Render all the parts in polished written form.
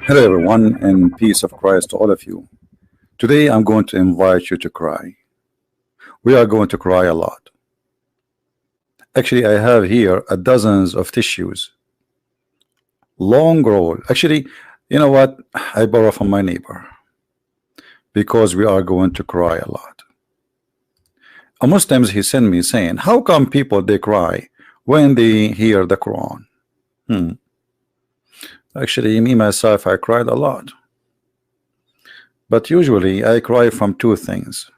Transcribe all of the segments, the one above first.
Hello, everyone, and peace of Christ to all of you. Today, I'm going to invite you to cry. We are going to cry a lot. Actually, I have here a dozens of tissues, long roll. Actually, you know what? I borrow from my neighbor because we are going to cry a lot. A Muslims he sent me saying, "How come people they cry when they hear the Quran?" Hmm. Actually, me myself, I cried a lot. But usually I cry from two things.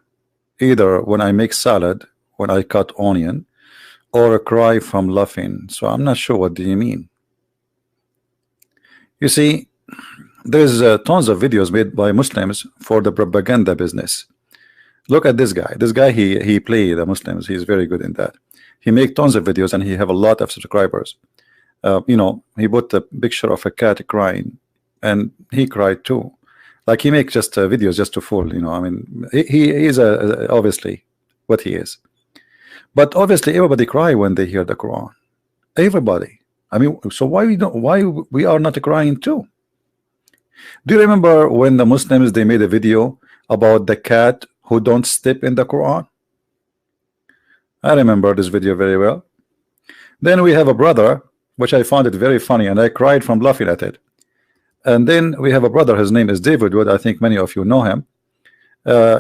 Either when I make salad, when I cut onion, or a cry from laughing. So I'm not sure what do you mean. You see, there's tons of videos made by Muslims for the propaganda business. Look at this guy. This guy he play the Muslims. He's very good in that. He make tons of videos and he have a lot of subscribers. He put a picture of a cat crying, and he cried too. Like he makes just videos just to fool. I mean, he is obviously what he is. But obviously, everybody cry when they hear the Quran. Everybody. I mean, so why we don't? Why we are not crying too? Do you remember when the Muslims they made a video about the cat who don't step in the Quran? I remember this video very well. Then we have a brother, which I found it very funny, and I cried from laughing at it. And then we have a brother. His name is David Wood. I think many of you know him.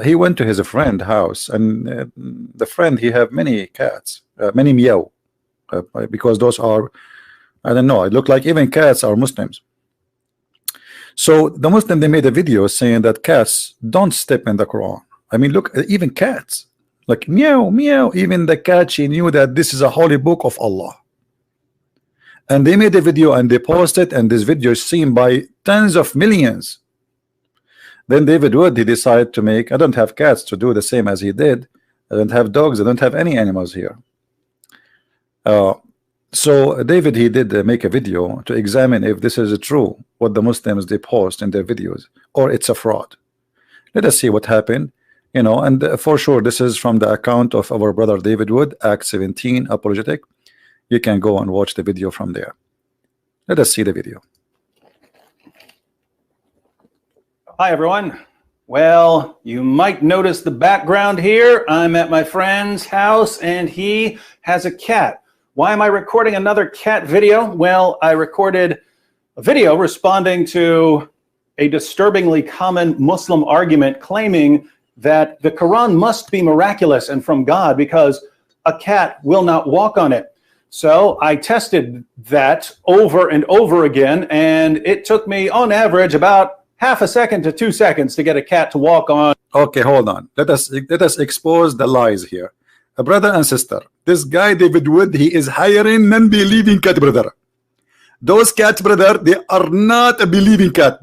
He went to his friend house, and the friend he have many cats, many meow, because those are, I don't know, it look like even cats are Muslims. So the Muslim they made a video saying that cats don't step in the Quran. I mean, look, even cats like meow meow. Even the cat, she knew that this is a holy book of Allah. And they made a video and they posted, and this video is seen by tens of millions. Then David Wood he decided to make, I don't have cats to do the same as he did. I don't have dogs. I don't have any animals here. So David he did make a video to examine if this is true what the Muslims they post in their videos, or it's a fraud. Let us see what happened. And for sure this is from the account of our brother David Wood, Act 17 Apologetic. You can go and watch the video from there. Let us see the video. Hi everyone. Well, you might notice the background here. I'm at my friend's house and he has a cat. Why am I recording another cat video? Well, I recorded a video responding to a disturbingly common Muslim argument claiming that the Quran must be miraculous and from God because a cat will not walk on it. So I tested that over and over again, and it took me on average about half a second to 2 seconds to get a cat to walk on. Okay, hold on. Let us expose the lies here. Brother and sister, this guy David Wood, he is hiring non-believing cat, brother. Those cats, brother, they are not a believing cat.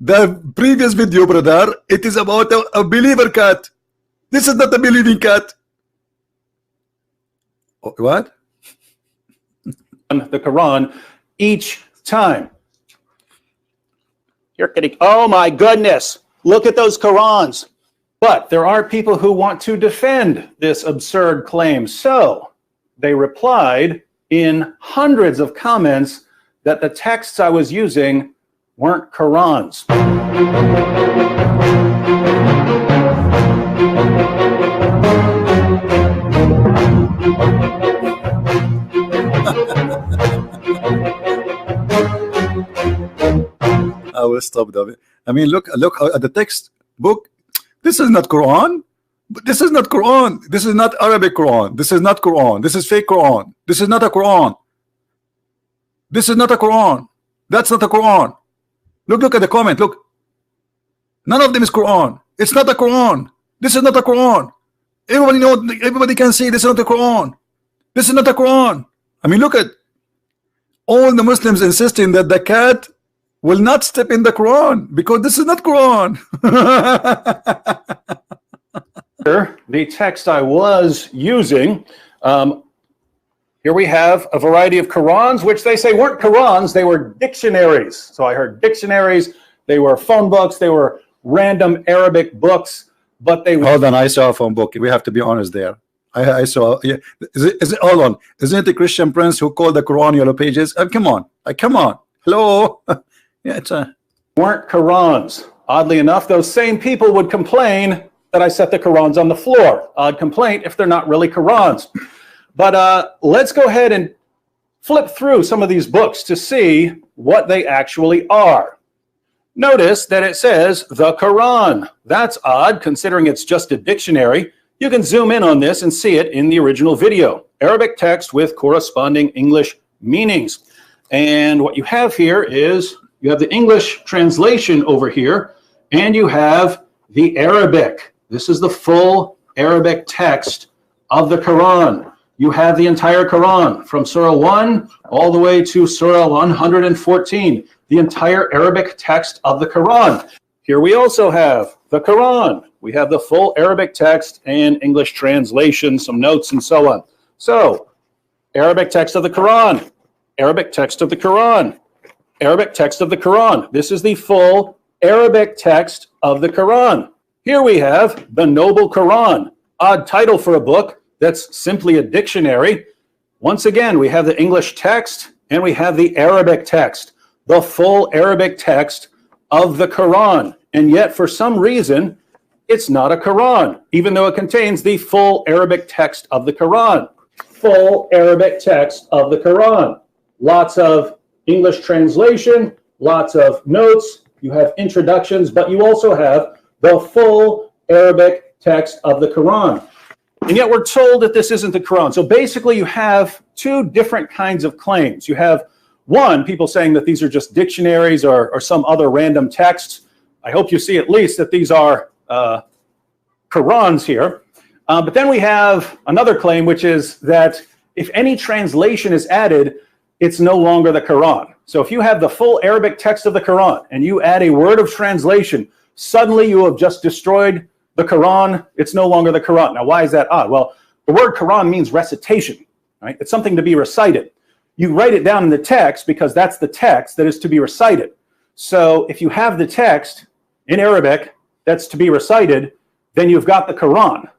The previous video, brother, it is about a believer cat. This is not a believing cat. What? The Quran each time. You're kidding. Oh my goodness. Look at those Qurans. But there are people who want to defend this absurd claim. So they replied in hundreds of comments that the texts I was using weren't Qurans. I will stop that. I mean, look at the text book. This is not Quran. This is not Quran. This is not Arabic Quran. This is not Quran. This is fake Quran. This is not a Quran. This is not a Quran. That's not a Quran. Look at the comment. Look. None of them is Quran. It's not a Quran. This is not a Quran. Everybody knows. Everybody can see this is not a Quran. This is not a Quran. I mean, look at all the Muslims insisting that the cat will not step in the Quran because this is not Quran. The text I was using, here we have a variety of Qurans, which they say weren't Qurans, they were dictionaries. So I heard dictionaries, they were phone books, they were random Arabic books, but they... Hold on, I saw a phone book. We have to be honest there. I saw, yeah. Is it, hold on. Isn't it the Christian Prince who called the Quran yellow pages? Come on. Come on. Hello. Yeah, it's a... weren't Qurans. Oddly enough, those same people would complain that I set the Qurans on the floor. Odd complaint if they're not really Qurans. But let's go ahead and flip through some of these books to see what they actually are. Notice that it says the Quran. That's odd considering it's just a dictionary. You can zoom in on this and see it in the original video. Arabic text with corresponding English meanings. And what you have here is you have the English translation over here, and you have the Arabic. This is the full Arabic text of the Quran. You have the entire Quran from Surah 1 all the way to Surah 114, the entire Arabic text of the Quran. Here we also have the Quran. We have the full Arabic text and English translation, some notes and so on. So, Arabic text of the Quran, Arabic text of the Quran, Arabic text of the Quran. This is the full Arabic text of the Quran. Here we have the Noble Quran, odd title for a book that's simply a dictionary. Once again, we have the English text and we have the Arabic text, the full Arabic text of the Quran. And yet, for some reason, it's not a Quran, even though it contains the full Arabic text of the Quran. Full Arabic text of the Quran. Lots of English translation, lots of notes. You have introductions, but you also have the full Arabic text of the Quran. And yet we're told that this isn't the Quran. So basically you have two different kinds of claims. You have one, people saying that these are just dictionaries or some other random texts. I hope you see at least that these are Qurans here. But then we have another claim, which is that if any translation is added, it's no longer the Quran. So if you have the full Arabic text of the Quran and you add a word of translation, suddenly you have just destroyed the Quran. It's no longer the Quran. Now, why is that odd? Well, the word Quran means recitation, right? It's something to be recited. You write it down in the text because that's the text that is to be recited. So if you have the text in Arabic that's to be recited, then you've got the Quran.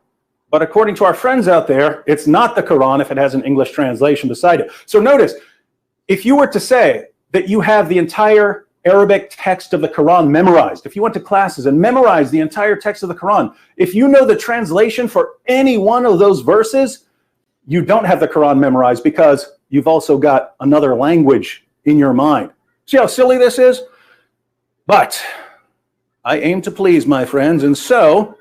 But according to our friends out there, it's not the Quran if it has an English translation beside it. So notice, if you were to say that you have the entire Arabic text of the Quran memorized, if you went to classes and memorized the entire text of the Quran, if you know the translation for any one of those verses, you don't have the Quran memorized because you've also got another language in your mind. See how silly this is? But I aim to please, my friends, and so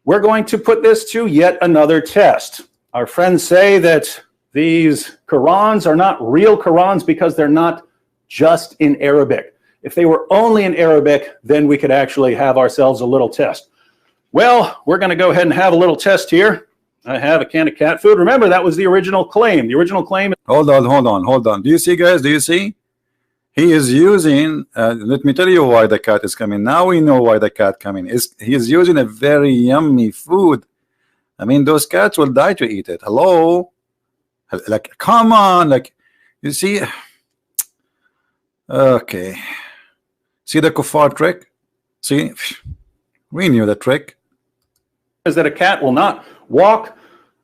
we're going to put this to yet another test. Our friends say that these Qurans are not real Qurans because they're not just in Arabic. If they were only in Arabic, then we could actually have ourselves a little test. Well, we're going to go ahead and have a little test here. I have a can of cat food. Remember, that was the original claim. The original claim. Hold on. Do you see, guys? Do you see? He is using, let me tell you why the cat is coming. Now we know why the cat coming. He is using a very yummy food. I mean, those cats will die to eat it. Hello? Like, come on. Like, you see? Okay. See the kuffar trick? See? We knew the trick. Is that a cat will not walk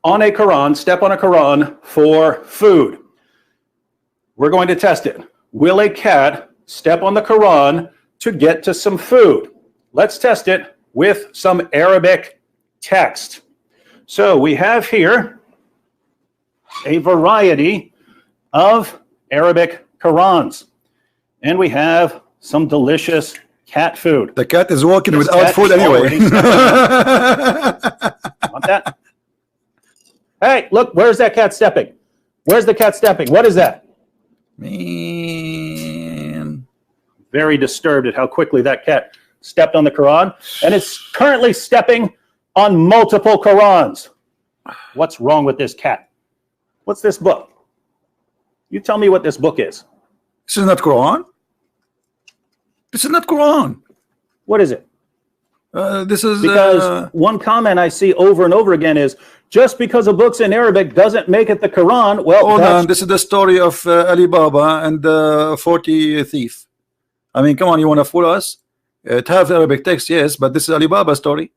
on a Quran, step on a Quran for food. We're going to test it. Will a cat step on the Quran to get to some food? Let's test it with some Arabic text. So we have here a variety of Arabic Qurans. And we have some delicious cat food. The cat is walking without food anyway. Want that? Hey, look, where's that cat stepping? Where's the cat stepping? What is that? Man. Very disturbed at how quickly that cat stepped on the Quran. And it's currently stepping on multiple Qurans. What's wrong with this cat? What's this book? You tell me what this book is. This is not Quran. This is not Quran. What is it? This is because one comment I see over and over again is just because a book's in Arabic doesn't make it the Quran. Well, hold on. This is the story of Alibaba and the 40 thief. I mean, come on, you want to fool us? It has Arabic text, yes, but this is Alibaba story.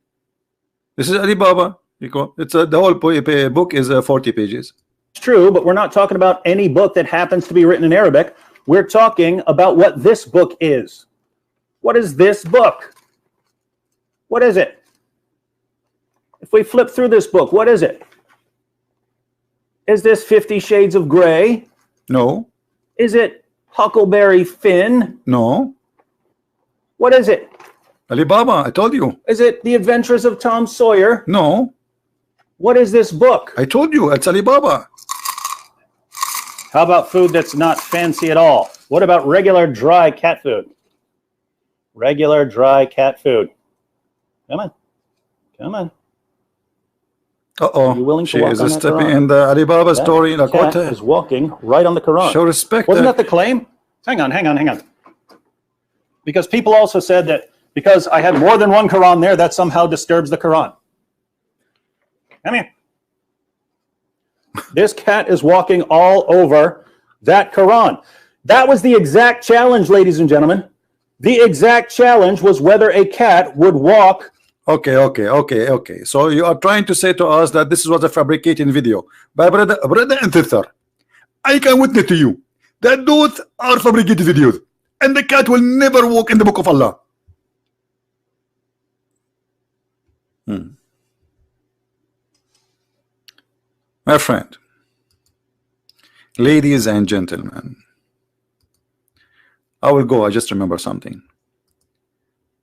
This is Alibaba. It's the whole book is 40 pages. It's true, but we're not talking about any book that happens to be written in Arabic. We're talking about what this book is. What is this book? What is it? If we flip through this book, what is it? Is this 50 Shades of Grey? No. Is it Huckleberry Finn? No. What is it? Alibaba, I told you. Is it The Adventures of Tom Sawyer? No. What is this book? I told you, it's Alibaba. How about food that's not fancy at all? What about regular dry cat food? Regular dry cat food. Come on. Come on. Uh-oh. Are you willing to She walk is on that stepping Quran? in the Alibaba That story. cat is walking right on the Quran. Show respect. Wasn't that the claim? Hang on. Because people also said that because I had more than one Quran there, that somehow disturbs the Quran. Come here. This cat is walking all over that Quran. That was the exact challenge, ladies and gentlemen. The exact challenge was whether a cat would walk. Okay. So you are trying to say to us that this was a fabricating video. But brother and sister, I can witness to you that those are fabricated videos. And the cat will never walk in the book of Allah. My friend, ladies and gentlemen, I will go. I just remember something.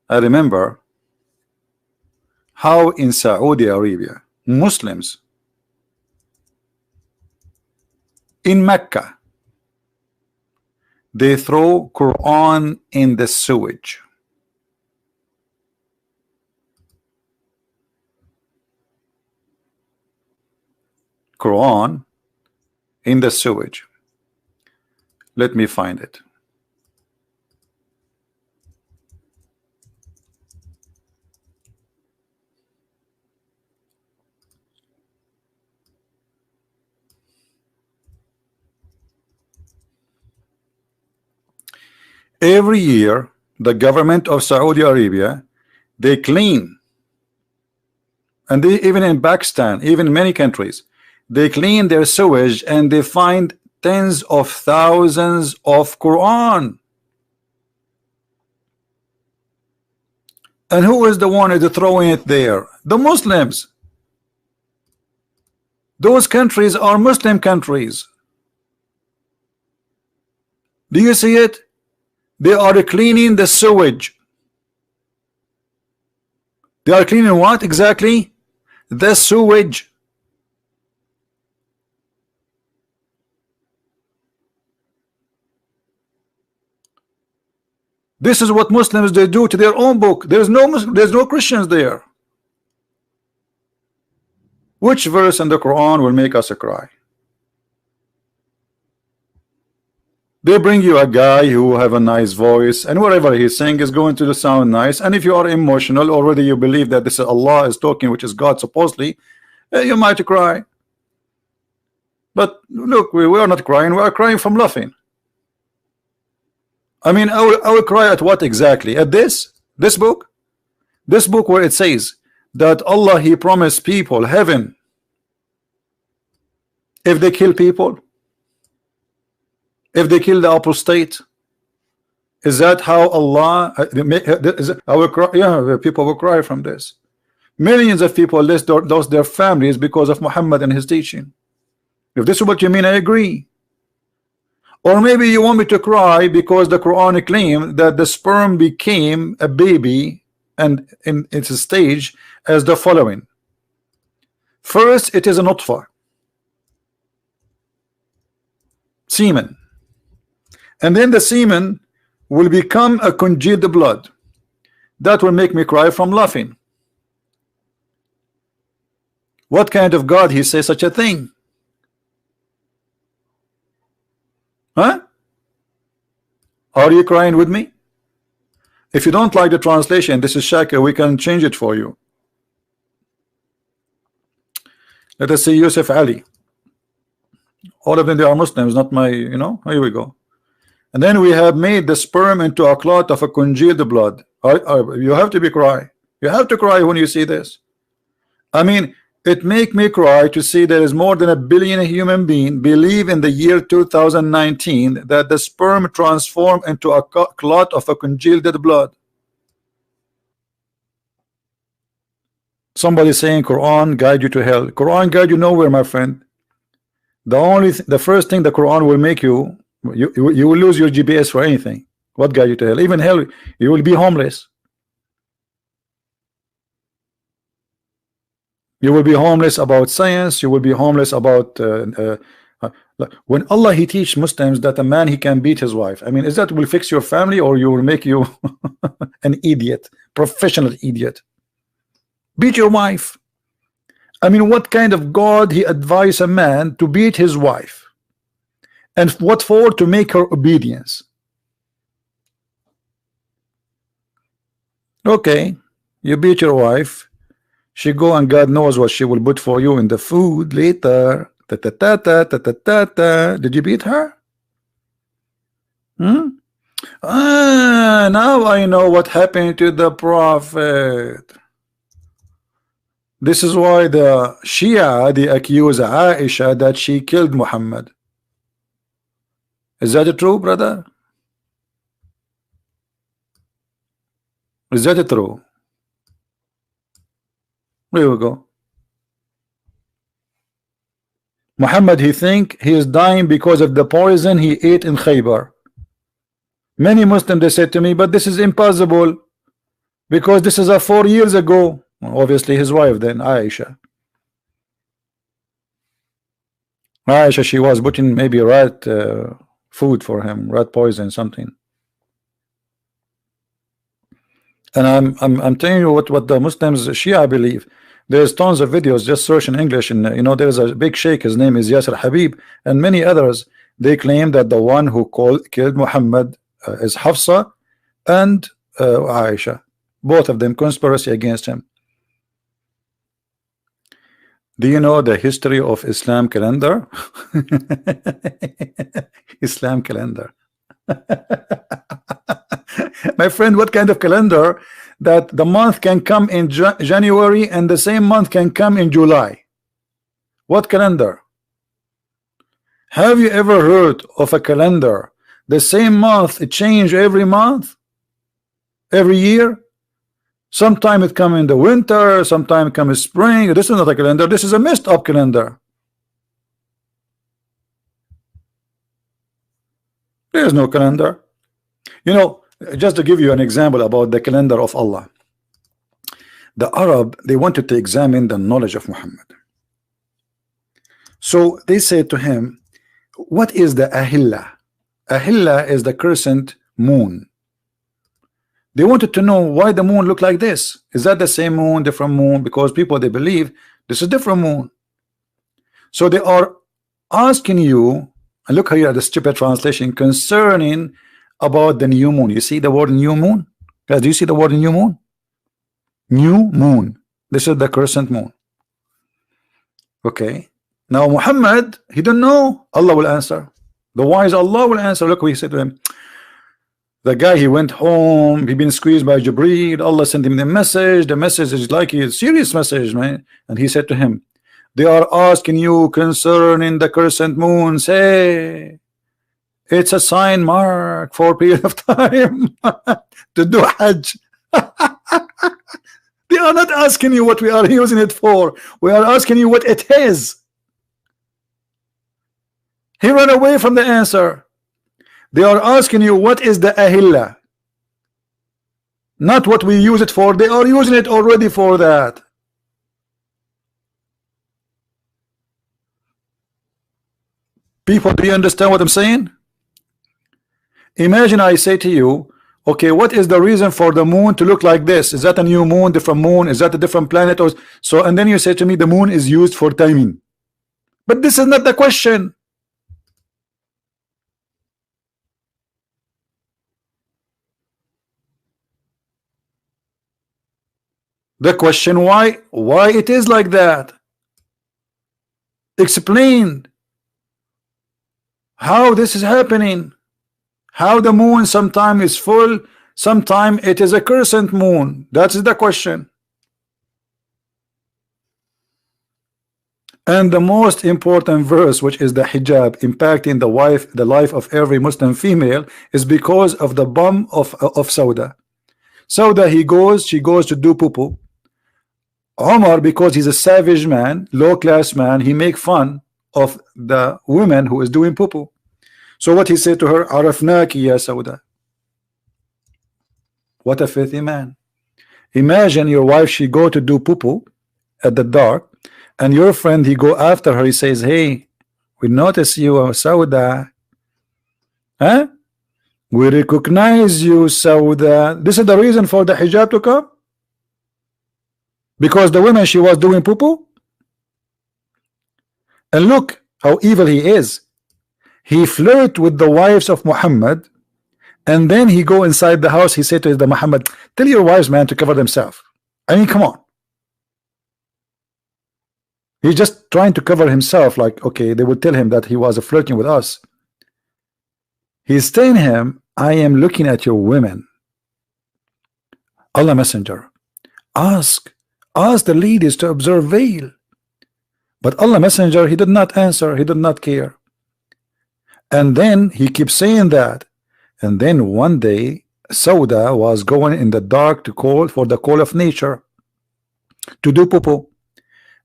I remember how in Saudi Arabia, Muslims in Mecca, they throw Quran in the sewage. Quran in the sewage. Let me find it. Every year, the government of Saudi Arabia, they clean, and they, even in Pakistan, even many countries, they clean their sewage and they find tens of thousands of Quran. And who is the one who's throwing it there? The Muslims. Those countries are Muslim countries. Do you see it? They are cleaning the sewage. They are cleaning what exactly? The sewage. This is what Muslims they do to their own book. There's no Christians there. Which verse in the Quran will make us cry? They bring you a guy who have a nice voice, and whatever he's saying is going to sound nice. And if you are emotional, already you believe that this is Allah is talking, which is God supposedly, you might cry. But look, we are not crying. We are crying from laughing. I mean, I will cry at what exactly? At this book? This book where it says that Allah, He promised people heaven if they kill people, if they kill the apostate. Is that how Allah? I will cry. Yeah, people will cry from this. Millions of people lost their families because of Muhammad and his teaching. If this is what you mean, I agree. Or maybe you want me to cry because the Quran claims that the sperm became a baby, and in its stage as the following. First, it is a nutfa, semen, and then the semen will become a congealed blood. That will make me cry from laughing. What kind of God He says such a thing? Huh? Are you crying with me? If you don't like the translation, this is Shaka, we can change it for you. Let us see Yusuf Ali. All of them, they are Muslims, not my, here we go. And then we have made the sperm into a clot of a congealed blood. You have to be cry. You have to cry when you see this. I mean, it make me cry to see there is more than 1 billion human beings believe in the year 2019 that the sperm transform into a clot of a congealed blood. Somebody saying Quran guide you to hell. Quran guide you nowhere, my friend. The first thing the Quran will make you, you will lose your GPS for anything. What guide you to hell? Even hell, you will be homeless. You will be homeless about science. You will be homeless about when Allah he teach Muslims that a man he can beat his wife. I mean, is that will fix your family, or you will make you an idiot, professional idiot? Beat your wife. I mean, what kind of God he advise a man to beat his wife? And what for? To make her obedience. Okay, you beat your wife. She go and God knows what she will put for you in the food later. Ta ta ta ta ta ta ta ta. Did you beat her? Now I know what happened to the Prophet. This is why the Shia they accuse Aisha that she killed Muhammad. Is that true, brother? Is that true? There we go. Muhammad he think he is dying because of the poison he ate in Khaybar. Many Muslims they said to me, but this is impossible because this is 4 years ago. Obviously his wife then, Aisha, she was putting maybe rat food for him, rat poison, something. And I'm telling you what the Muslims Shia believe. There's tons of videos, just search in English, and you know there's a big sheikh, his name is Yasser Habib, and many others. They claim that the one who killed Muhammad is Hafsa and Aisha, both of them conspiracy against him. Do you know the history of Islam calendar? Islam calendar. My friend, what kind of calendar that the month can come in January and the same month can come in July? What calendar? Have you ever heard of a calendar the same month it change every month, every year? Sometime it come in the winter, sometime it come in spring. This is not a calendar, this is a messed up calendar. There is no calendar. You know, just to give you an example about the calendar of Allah, the Arab, they wanted to examine the knowledge of Muhammad. So they said to him, what is the Ahilla? Ahilla is the crescent moon. They wanted to know why the moon looked like this. Is that the same moon, different moon? Because people, they believe this is different moon. So they are asking you, and look here at the stupid translation, concerning about the new moon. You see the word new moon? Guys, do you see the word new moon? New moon. This is the crescent moon. Okay. Now Muhammad, he don't know. Allah will answer. The wise Allah will answer. Look what he said to him. The guy, he went home, he been squeezed by Jibreel. Allah sent him the message. The message is like a serious message, man. And he said to him, they are asking you concerning the crescent moon. Say, it's a sign mark for a period of time to do Hajj. They are not asking you what we are using it for. We are asking you what it is. He ran away from the answer. They are asking you what is the Ahilla, not what we use it for. They are using it already for that. People, do you understand what I'm saying? Imagine I say to you, okay, what is the reason for the moon to look like this? Is that a new moon, different moon? Is that a different planet? Or so? And then you say to me, the moon is used for timing. But this is not the question. The question why it is like that. Explain how this is happening. How the moon sometime is full, sometime it is a crescent moon. That is the question. And the most important verse, which is the hijab impacting the life of every Muslim female, is because of the bomb of Sauda. Sauda, she goes to do poo-poo. Omar, because he's a savage man, low class man, he make fun of the woman who is doing poo-poo. So what he said to her, Arafnaki ya Sauda. What a filthy man. Imagine your wife, she go to do poo-poo at the dark, and your friend, he go after her, he says, hey, we notice you, Sauda. Huh? We recognize you, Sauda. This is the reason for the hijab to come? Because the woman, she was doing poo-poo? And look how evil he is. He flirt with the wives of Muhammad, and then he go inside the house. He said to the Muhammad, tell your wives, man, to cover themselves. I mean, come on. He's just trying to cover himself. Like, okay, they would tell him that he was flirting with us. He's telling him, I am looking at your women. Allah Messenger, ask the ladies to observe veil. But Allah Messenger, he did not answer. He did not care. And then he keeps saying that. And then one day, Sauda was going in the dark to call for the call of nature to do poo-poo.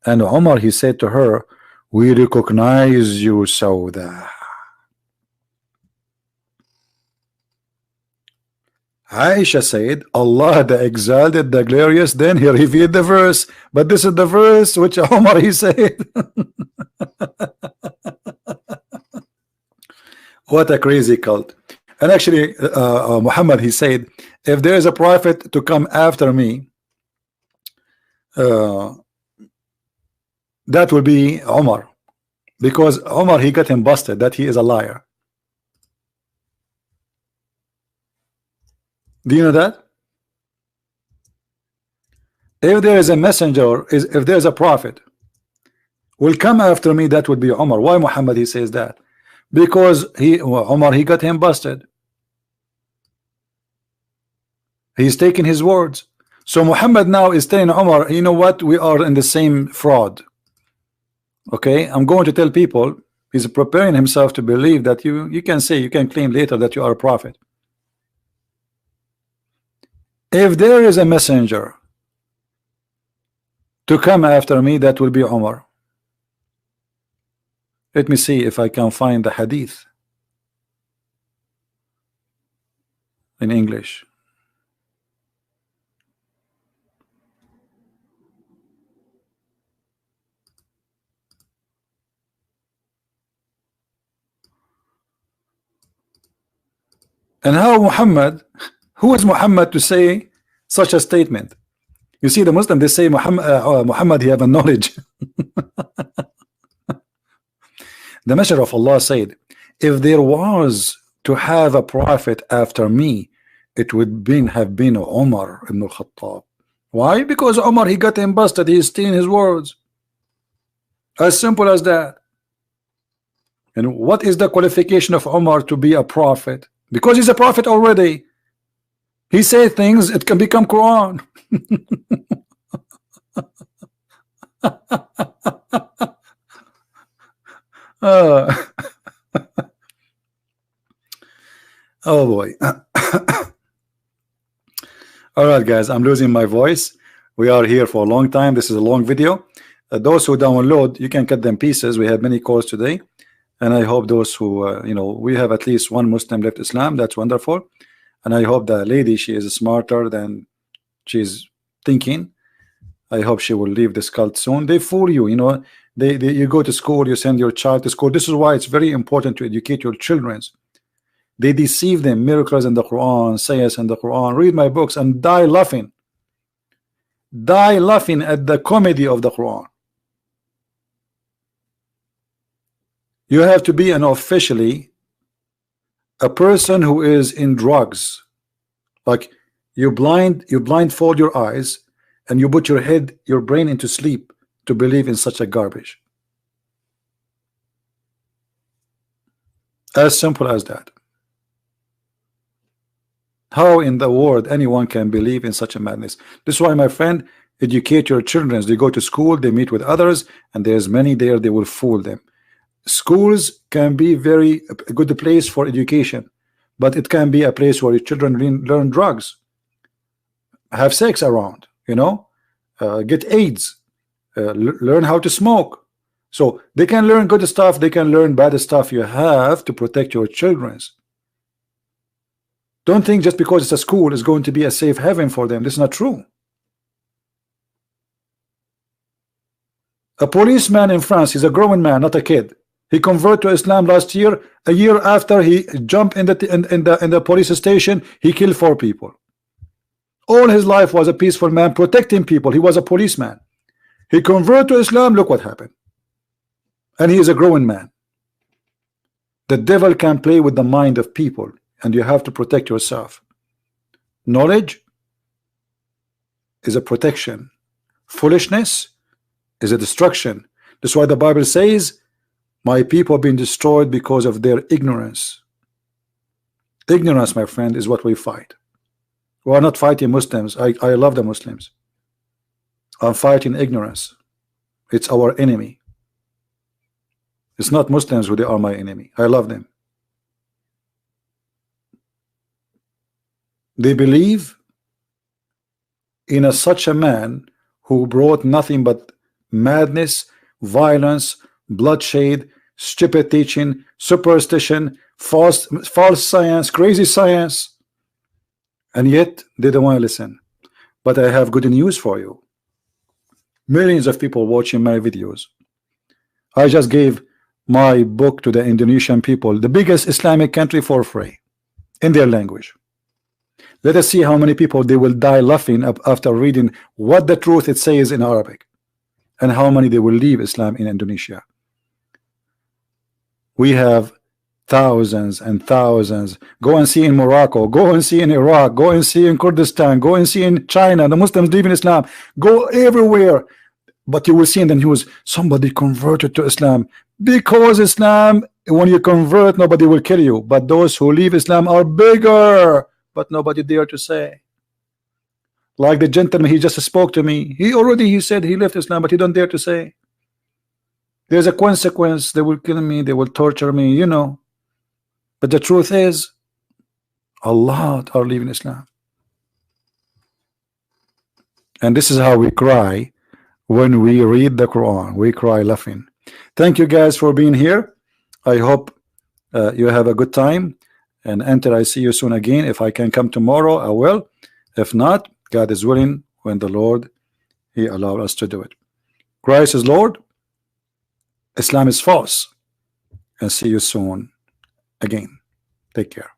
And Omar, he said to her, we recognize you, Sauda. Aisha said, Allah the exalted, the glorious, then he revealed the verse. But this is the verse which Omar, he said. What a crazy cult. And actually, Muhammad, he said, if there is a prophet to come after me, that will be Omar, because Omar, he got him busted that he is a liar. Do you know that? If there is a messenger, if there is a prophet will come after me, that would be Omar. Why Muhammad, he says that? Because Omar, he got him busted. He's taking his words. So Muhammad now is telling Omar, you know what, we are in the same fraud. Okay, I'm going to tell people. He's preparing himself to believe that you can say, you can claim later that you are a prophet. If there is a messenger to come after me, that will be Omar. Let me see if I can find the hadith in English. And how Muhammad, who is Muhammad to say such a statement? You see, the Muslim, they say Muhammad, he have a knowledge. The Messenger of Allah said, if there was to have a prophet after me, it would have been Umar ibn al-Khattab. Why? Because Umar, he got him busted. He is stealing his words. As simple as that. And what is the qualification of Umar to be a prophet? Because he's a prophet already. He says things, it can become Quran. Oh boy. All right, guys, I'm losing my voice. We are here for a long time. This is a long video. Those who download, you can cut them pieces. We have many calls today, and I hope those who you know, we have at least one Muslim left Islam. That's wonderful. And I hope the lady, she is smarter than she's thinking. I hope she will leave this cult soon. They fool you, you know. You go to school, you send your child to school. This is why it's very important to educate your children. They deceive them. Miracles in the Quran, sayas in the Quran. Read my books and die laughing. Die laughing at the comedy of the Quran. You have to be an officially a person who is in drugs. Like you blindfold your eyes and you put your brain into sleep to believe in such a garbage. As simple as that. How in the world anyone can believe in such a madness? This is why, my friend, educate your children. They go to school, they meet with others, and there's many there, they will fool them. Schools can be very a good place for education, but it can be a place where your children learn drugs, have sex around, you know, get AIDS, learn how to smoke. So they can learn good stuff, they can learn bad stuff. You have to protect your children. Don't think just because it's a school is going to be a safe haven for them. This is not true. A policeman in France, he's a grown man, not a kid. He converted to Islam last year. A year after he jumped in the police station, he killed 4 people. All his life was a peaceful man protecting people. He was a policeman. He converted to Islam. Look what happened. And he is a growing man. The devil can play with the mind of people, and you have to protect yourself. Knowledge is a protection. Foolishness is a destruction. That's why the Bible says, my people have been destroyed because of their ignorance. Ignorance, my friend, is what we fight. We are not fighting Muslims. I love the Muslims. I'm fighting ignorance. It's our enemy. It's not Muslims who they are my enemy. I love them. They believe in such a man who brought nothing but madness, violence, bloodshed, stupid teaching, superstition, false science, crazy science, and yet they don't want to listen. But I have good news for you. Millions of people watching my videos. I just gave my book to the Indonesian people, the biggest Islamic country, for free in their language. Let us see how many people they will die laughing after reading what the truth it says in Arabic, and how many they will leave Islam in Indonesia. We have thousands and thousands. Go and see in Morocco, go and see in Iraq, go and see in Kurdistan, go and see in China, the Muslims leaving Islam. Go everywhere. But you will see in the news, somebody converted to Islam. Because Islam, when you convert, nobody will kill you. But those who leave Islam are bigger. But nobody dare to say. Like the gentleman, he just spoke to me. He said he left Islam, but he don't dare to say. There's a consequence. They will kill me. They will torture me, you know. But the truth is, a lot are leaving Islam. And this is how we cry when we read the Quran. We cry laughing. Thank you guys for being here. I hope you have a good time. And until I see you soon again, if I can come tomorrow, I will. If not, God is willing, when the Lord, He allowed us to do it. Christ is Lord. Islam is false. And see you soon again. Take care.